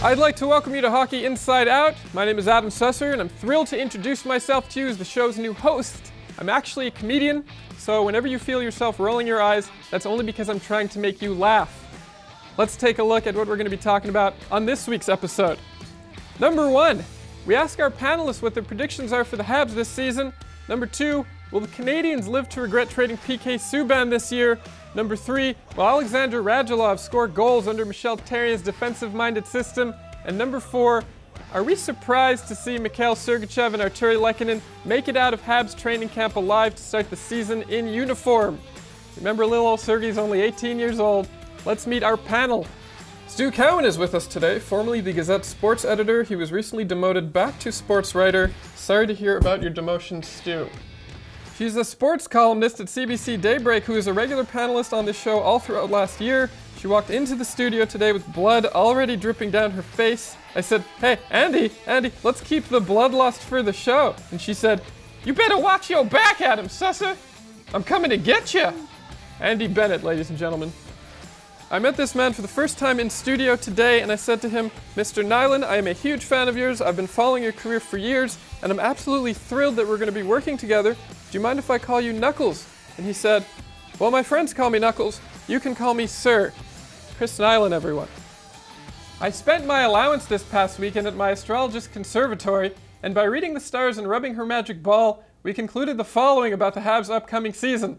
I'd like to welcome you to Hockey Inside Out. My name is Adam Susser, and I'm thrilled to introduce myself to you as the show's new host. I'm actually a comedian, so whenever you feel yourself rolling your eyes, that's only because I'm trying to make you laugh. Let's take a look at what we're going to be talking about on this week's episode. Number 1, we ask our panelists what their predictions are for the Habs this season. Number 2, will the Canadiens live to regret trading PK Subban this year? Number 3, will Alexander Radulov score goals under Michel Therrien's defensive-minded system? And number 4, are we surprised to see Mikhail Sergachev and Andie Lekhonen make it out of Habs training camp alive to start the season in uniform? Remember, little old Sergey's only 18 years old. Let's meet our panel. Stu Cowan is with us today, formerly the Gazette sports editor. He was recently demoted back to sports writer. Sorry to hear about your demotion, Stu. She's a sports columnist at CBC Daybreak who is a regular panelist on this show all throughout last year. She walked into the studio today with blood already dripping down her face. I said, "Hey, Andie, let's keep the bloodlust for the show." And she said, "You better watch your back, Adam Susser. I'm coming to get you." Andie Bennett, ladies and gentlemen. I met this man for the first time in studio today, and I said to him, "Mr. Nilan, I am a huge fan of yours. I've been following your career for years, and I'm absolutely thrilled that we're going to be working together. Do you mind if I call you Knuckles?" And he said, "Well, my friends call me Knuckles. You can call me Sir." Chris Nilan, everyone. I spent my allowance this past weekend at my astrologist conservatory, and by reading the stars and rubbing her magic ball, we concluded the following about the Habs' upcoming season.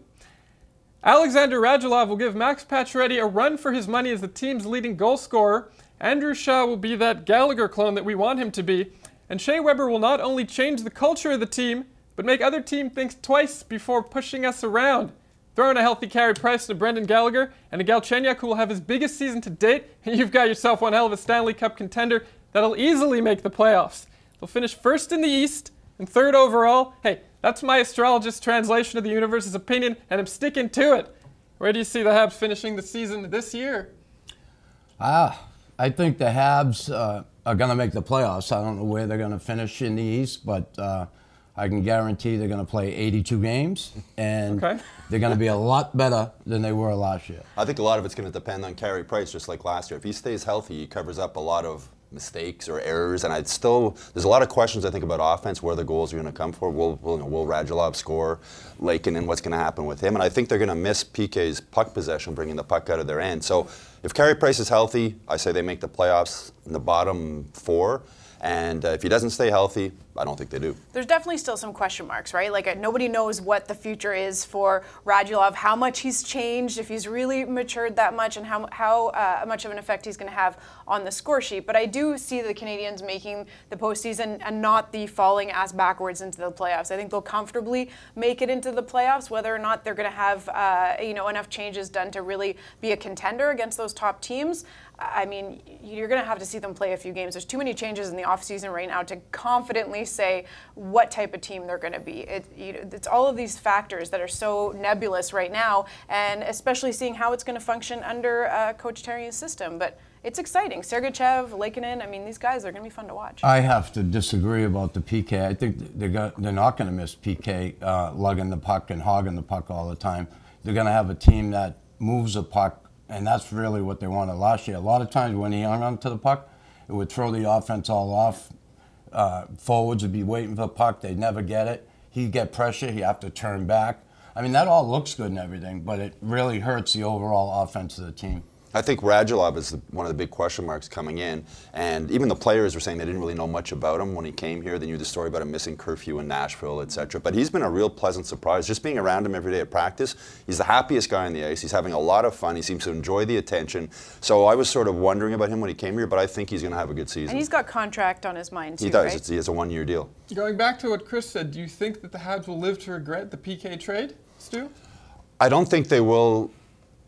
Alexander Radulov will give Max Pacioretty a run for his money as the team's leading goal scorer. Andrew Shaw will be that Gallagher clone that we want him to be. And Shay Webber will not only change the culture of the team, but make other teams think twice before pushing us around. Throw in a healthy Carey Price and a Brendan Gallagher, and a Galchenyuk who will have his biggest season to date, and you've got yourself one hell of a Stanley Cup contender that'll easily make the playoffs. They'll finish first in the East and third overall. Hey, that's my astrologist's translation of the universe's opinion, and I'm sticking to it. Where do you see the Habs finishing the season this year? I think the Habs are going to make the playoffs. I don't know where they're going to finish in the East, but I can guarantee they're going to play 82 games, and they're going to be a lot better than they were last year. I think a lot of it's going to depend on Carey Price, just like last year. If he stays healthy, he covers up a lot of mistakes or errors, and there's a lot of questions I think about offense, where the goals are going to come from. Will Radulov score? Lekhonen, what's going to happen with him? And I think they're going to miss PK's puck possession, bringing the puck out of their end. So if Carey Price is healthy, I say they make the playoffs in the bottom 4. And if he doesn't stay healthy, I don't think they do. There's definitely still some question marks, right? Like nobody knows what the future is for Radulov, how much he's changed, if he's really matured that much, and how much of an effect he's going to have on the score sheet. But I do see the Canadiens making the postseason and not the falling ass backwards into the playoffs. I think they'll comfortably make it into the playoffs, whether or not they're going to have enough changes done to really be a contender against those top teams. I mean, you're going to have to see them play a few games. There's too many changes in the offseason right now to confidently say what type of team they're going to be. It's all of these factors that are so nebulous right now, and especially seeing how it's going to function under Coach Therrien's system. But it's exciting. Sergachev, Lekhonen, I mean, these guys are going to be fun to watch. I have to disagree about the PK. I think they're not going to miss PK lugging the puck and hogging the puck all the time. They're going to have a team that moves the puck, and that's really what they wanted last year. A lot of times when he hung on to the puck, it would throw the offense all off. Forwards would be waiting for the puck. They'd never get it. He'd get pressure. He'd have to turn back. I mean, that all looks good and everything, but it really hurts the overall offense of the team. I think Radulov is one of the big question marks coming in, and even the players were saying they didn't really know much about him when he came here. They knew the story about him missing curfew in Nashville, etc. But he's been a real pleasant surprise. Just being around him every day at practice, he's the happiest guy on the ice. He's having a lot of fun. He seems to enjoy the attention. So I was sort of wondering about him when he came here, but I think he's going to have a good season. And he's got contract on his mind too, He does. right? He has a one-year deal. Going back to what Chris said, do you think that the Habs will live to regret the PK trade, Stu? I don't think they will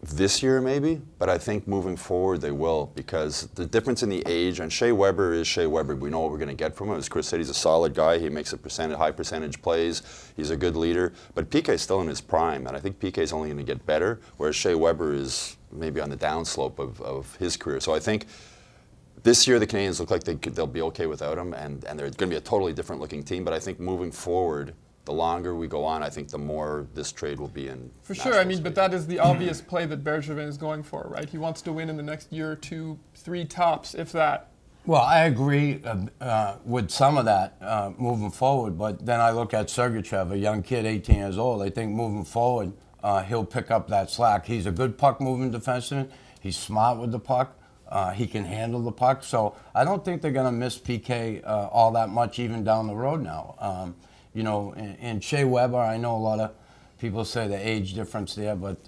this year maybe, but I think moving forward they will, because the difference in the age, and Shay Webber is Shay Webber. We know what we're going to get from him. As Chris said, he's a solid guy. He makes high percentage plays. He's a good leader. But PK is still in his prime, and I think PK is only going to get better, whereas Shay Webber is maybe on the downslope of his career. So I think this year the Canadiens look like they'll be okay without him, and they're going to be a totally different looking team. But I think moving forward, the longer we go on, I think the more this trade will be in. For sure, I mean, but that is the obvious play that Bergevin is going for, right? He wants to win in the next year or two, 3 tops, if that. Well, I agree with some of that moving forward, but then I look at Sergachev, a young kid, 18 years old. I think moving forward, he'll pick up that slack. He's a good puck-moving defenseman. He's smart with the puck. He can handle the puck. So I don't think they're going to miss PK all that much even down the road now. You know, and Shay Webber, I know a lot of people say the age difference there, but,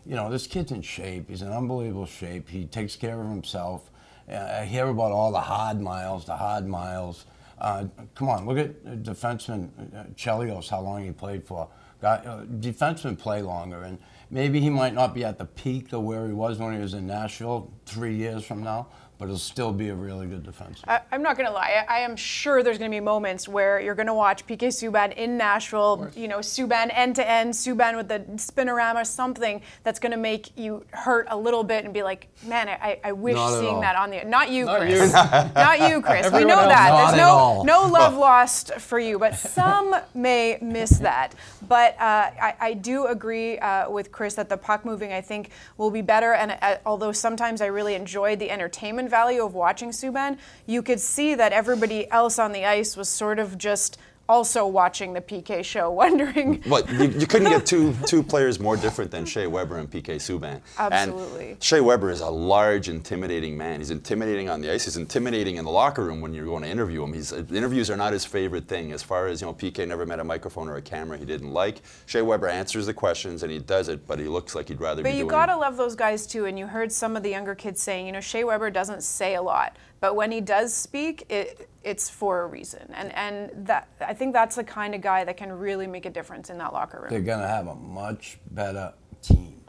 you know, this kid's in shape. He's in unbelievable shape. He takes care of himself. I hear about all the hard miles. Come on, look at defenseman Chelios, how long he played for. Defensemen play longer, and maybe he might not be at the peak of where he was when he was in Nashville 3 years from now, but he'll still be a really good defenseman. I'm not going to lie. I am sure there's going to be moments where you're going to watch PK Subban in Nashville, you know, Subban end-to-end, Subban with the spinorama, something that's going to make you hurt a little bit and be like, man, I wish seeing that on the... Not you, Chris. Not you, Chris. We know that. There's no love lost for you, but some may miss that. But I do agree with Chris that the puck moving, I think, will be better. And although sometimes I really enjoyed the entertainment value of watching Subban, you could see that everybody else on the ice was sort of just also watching the PK show, wondering. Well, you couldn't get two players more different than Shay Webber and PK Subban. Absolutely. And Shay Webber is a large, intimidating man. He's intimidating on the ice. He's intimidating in the locker room when you're going to interview him. Interviews are not his favorite thing. As far as, you know, PK never met a microphone or a camera he didn't like. Shay Webber answers the questions and he does it, but he looks like he'd rather be doing it. But you gotta love those guys too. And you heard some of the younger kids saying, you know, Shay Webber doesn't say a lot, but when he does speak, it's for a reason. And that, I think that's the kind of guy that can really make a difference in that locker room. They're going to have a much better team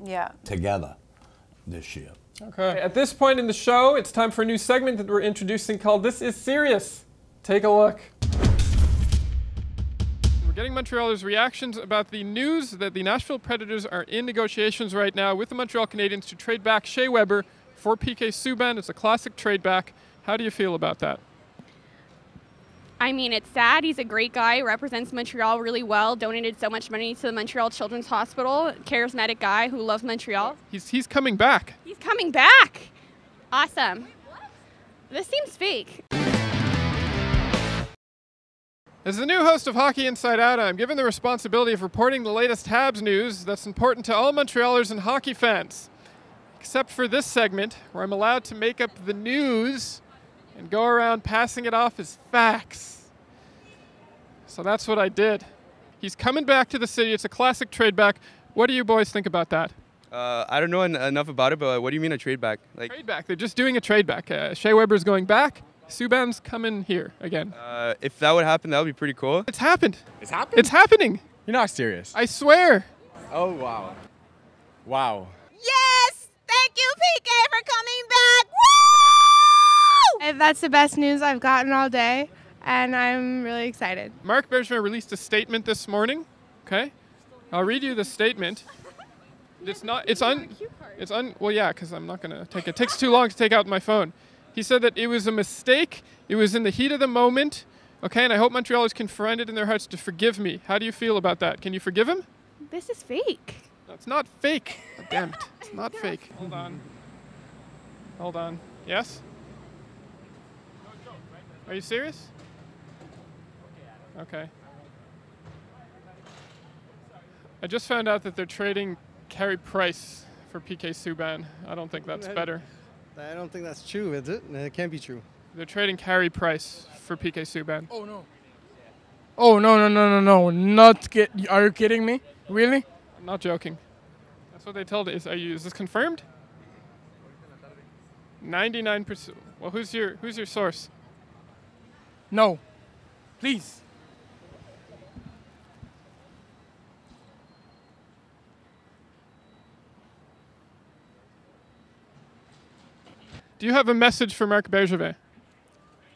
together this year. Okay. At this point in the show, it's time for a new segment that we're introducing called This Is Serious. Take a look. We're getting Montrealers' reactions about the news that the Nashville Predators are in negotiations right now with the Montreal Canadiens to trade back Shay Webber for PK Subban. It's a classic trade back. How do you feel about that? I mean, it's sad. He's a great guy, represents Montreal really well, donated so much money to the Montreal Children's Hospital, charismatic guy who loves Montreal. He's coming back. He's coming back. Awesome. This seems fake. As the new host of Hockey Inside Out, I'm given the responsibility of reporting the latest Habs news that's important to all Montrealers and hockey fans. Except for this segment, where I'm allowed to make up the news and go around passing it off as facts. So that's what I did. He's coming back to the city. It's a classic trade back. What do you boys think about that? I don't know enough about it, but what do you mean a trade back? Like trade back. They're just doing a trade back. Shay Webber's going back. Subban's coming here again. If that would happen, that would be pretty cool. It's happened. It's happened? It's happening. You're not serious. I swear. Oh, wow. Wow. Yes! Thank you, PK, for coming back! Woo! That's the best news I've gotten all day, and I'm really excited. Marc Bergevin released a statement this morning. Okay, I'll read you the statement. Well, yeah, because I'm not gonna take it. It takes too long to take out my phone. He said that it was a mistake. It was in the heat of the moment. Okay, and I hope Montrealers can find it in their hearts to forgive me. How do you feel about that? Can you forgive him? This is fake. No, it's not fake. Oh, damn it. It's not fake. Hold on. Hold on. Yes? Are you serious? Okay. I just found out that they're trading Carey Price for PK Subban. I don't think that's better. I don't think that's true, is it? It can't be true. They're trading Carey Price for PK Subban. Oh, no. Oh, no. Are you kidding me? Really? I'm not joking. That's what they told us. Is this confirmed? 99%. Well, who's your source? No. Please. Do you have a message for Marc Bergevin?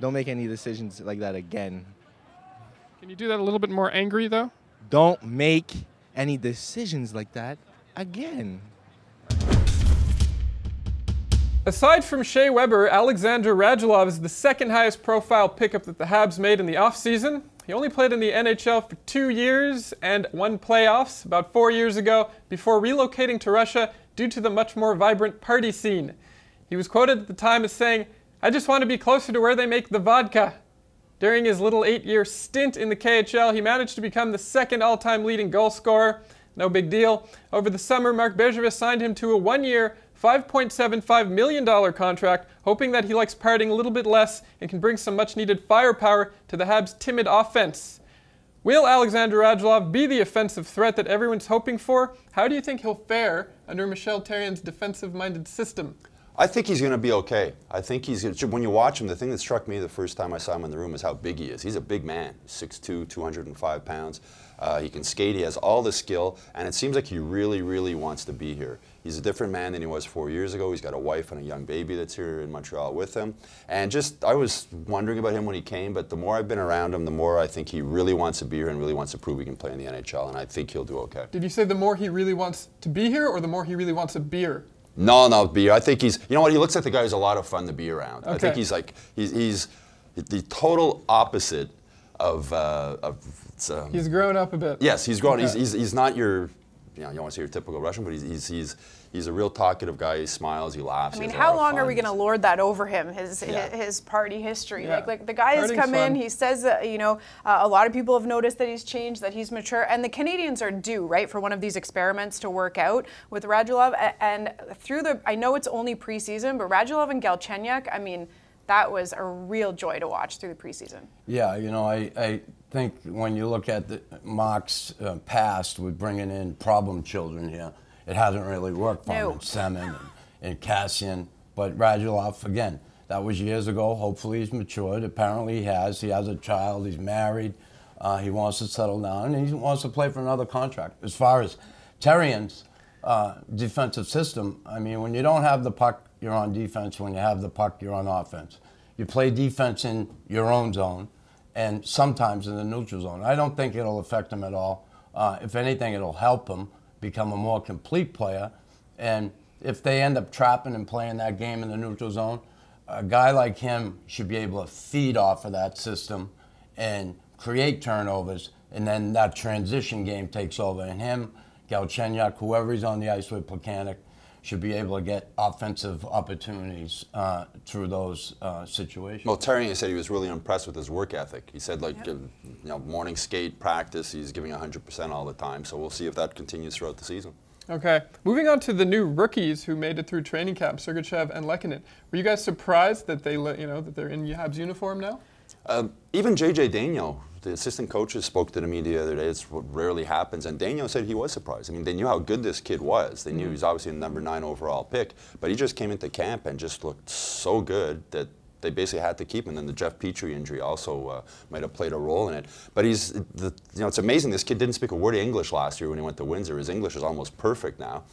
Don't make any decisions like that again. Can you do that a little bit more angry, though? Don't make any decisions like that again. Aside from Shay Webber, Alexander Radulov is the second highest profile pickup that the Habs made in the offseason. He only played in the NHL for 2 years and won playoffs about 4 years ago before relocating to Russia due to the much more vibrant party scene. He was quoted at the time as saying, I just want to be closer to where they make the vodka. During his little 8-year stint in the KHL, he managed to become the second all-time leading goal scorer. No big deal. Over the summer, Mark Bergevin signed him to a 1-year, $5.75 million contract, hoping that he likes partying a little bit less and can bring some much-needed firepower to the Habs' timid offense. Will Alexander Radulov be the offensive threat that everyone's hoping for? How do you think he'll fare under Michel Therrien's defensive-minded system? I think he's going to be okay. I think he's going to, when you watch him, the thing that struck me the first time I saw him in the room is how big he is. He's a big man, 6'2", 205 pounds. He can skate, he has all the skill, and it seems like he really, really wants to be here. He's a different man than he was 4 years ago. He's got a wife and a young baby that's here in Montreal with him. And just, I was wondering about him when he came, but the more I've been around him, the more I think he really wants to be here and really wants to prove he can play in the NHL, and I think he'll do okay. Did you say the more he really wants to be here, or the more he really wants a beer? No, beer. I think he's, you know what, he looks like the guy who's a lot of fun to be around. Okay. I think he's like, he's the total opposite of he's grown up a bit. Yes, he's grown. Okay. He's not your, you know, you don't want to say your typical Russian, but he's a real talkative guy. He smiles, he laughs. I mean, how long are we going to lord that over him? His party history. Yeah. Like the guy has come in. He says that, you know, a lot of people have noticed that he's changed, that he's mature, and the Canadians are due, right, for one of these experiments to work out with Radulov. And through I know it's only preseason, but Radulov and Galchenyuk, I mean, that was a real joy to watch through the preseason. Yeah, you know, I think when you look at Mark's past with bringing in problem children here, it hasn't really worked for him. Semin and Cassian. But Radulov, again, that was years ago. Hopefully he's matured. Apparently he has. He has a child. He's married. He wants to settle down, and he wants to play for another contract. As far as Therrien's defensive system, I mean, when you don't have the puck, you're on defense. When you have the puck, you're on offense. You play defense in your own zone and sometimes in the neutral zone. I don't think it'll affect him at all. If anything, it'll help him become a more complete player. And if they end up trapping and playing that game in the neutral zone, a guy like him should be able to feed off of that system and create turnovers, and then that transition game takes over. And him, Galchenyuk, whoever he's on the ice with, Plekanec, should be able to get offensive opportunities through those situations. Well, Therrien said he was really impressed with his work ethic. He said, like, you know, morning skate, practice, he's giving 100% all the time. So we'll see if that continues throughout the season. Okay. Moving on to the new rookies who made it through training camp, Sergachev and Lekhonen. Were you guys surprised that that they're in Habs uniform now? Even J.J. Daigneault, the assistant coaches, spoke to me the other day. It's what rarely happens. And Daigneault said he was surprised. I mean, they knew how good this kid was. They knew he was obviously the number 9 overall pick. But he just came into camp and just looked so good that they basically had to keep him. And then the Jeff Petrie injury also might have played a role in it. But it's amazing. This kid didn't speak a word of English last year when he went to Windsor. His English is almost perfect now.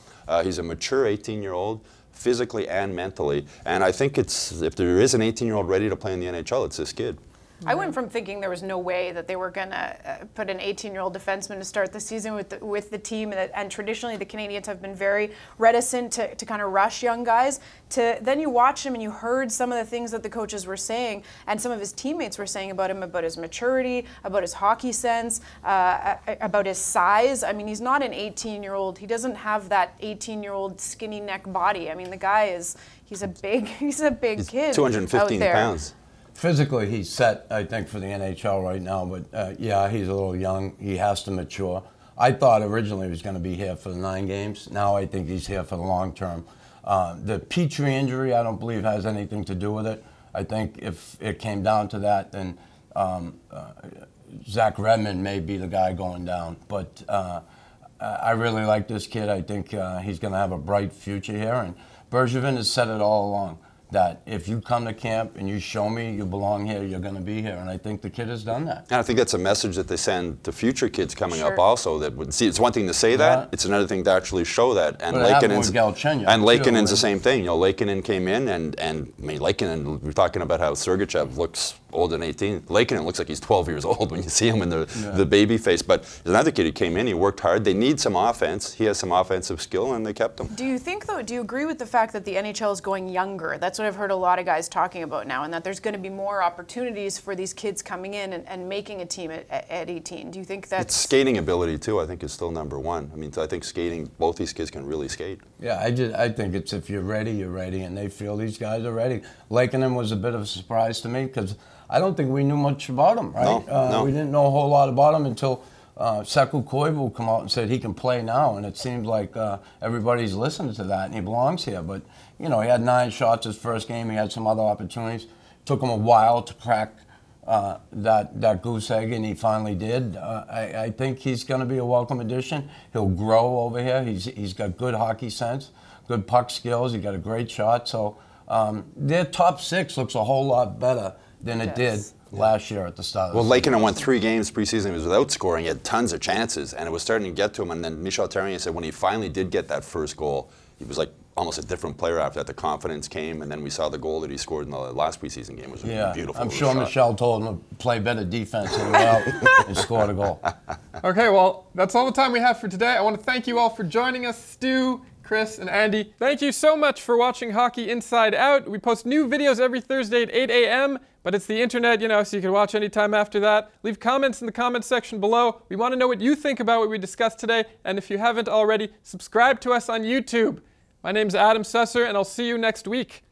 He's a mature 18-year-old. Physically and mentally. And I think if there is an 18-year-old ready to play in the NHL, it's this kid. I went from thinking there was no way that they were going to put an 18-year-old defenseman to start the season with the team, and traditionally the Canadians have been very reticent to kind of rush young guys, to then you watched him and you heard some of the things that the coaches were saying and some of his teammates were saying about him, about his maturity, about his hockey sense, about his size. I mean, he's not an 18-year-old. He doesn't have that 18-year-old skinny neck body. I mean, the guy he's a big kid. 215 out there. pounds. Physically, he's set, I think, for the NHL right now, but yeah, he's a little young. He has to mature. I thought originally he was going to be here for the 9 games. Now I think he's here for the long term. The Petrie injury, I don't believe has anything to do with it. I think if it came down to that, then Zach Redmond may be the guy going down. But I really like this kid. I think he's going to have a bright future here. And Bergevin has said it all along, that if you come to camp and you show me you belong here, you're going to be here. And I think the kid has done that. And I think that's a message that they send to future kids coming up also. That would see, it's one thing to say that, it's another thing to actually show that. And Lekkonen's the same thing. You know, Lekkonen came in, and I mean, Lekkonen, we're talking about how Sergachev looks older than 18. Lekhonen looks like he's 12 years old when you see him in the baby face. But there's another kid who came in, he worked hard. They need some offense. He has some offensive skill, and they kept him. Do you think, though, do you agree with the fact that the NHL is going younger? That's what I've heard a lot of guys talking about now, and that there's going to be more opportunities for these kids coming in and making a team at 18. Do you think that's... It's skating ability, too, I think is still number one. I mean, I think skating, both these kids can really skate. Yeah, I think it's if you're ready, you're ready, and they feel these guys are ready. Lekhonen was a bit of a surprise to me because I don't think we knew much about him, right? No. We didn't know a whole lot about him until Saku Koivu come out and said he can play now, and it seems like everybody's listening to that, and he belongs here. But, you know, he had 9 shots his first game. He had some other opportunities. Took him a while to crack that goose egg, and he finally did. I think he's going to be a welcome addition. He'll grow over here. He's got good hockey sense, good puck skills. He got a great shot. So their top 6 looks a whole lot better than it did last year at the start of the season. Lekhonen won 3 games preseason. He was without scoring. He had tons of chances, and it was starting to get to him. And then Michel Therrien said when he finally did get that first goal, he was like almost a different player after that. The confidence came, and then we saw the goal that he scored in the last preseason game. It was a beautiful I'm sure shot. Michel told him to play better defense, and he went out and scored a goal. Okay, well, that's all the time we have for today. I want to thank you all for joining us, Stu, Chris, and Andie. Thank you so much for watching Hockey Inside Out. We post new videos every Thursday at 8 a.m., but it's the internet, you know, so you can watch anytime after that. Leave comments in the comments section below. We want to know what you think about what we discussed today, and if you haven't already, subscribe to us on YouTube. My name's Adam Susser, and I'll see you next week.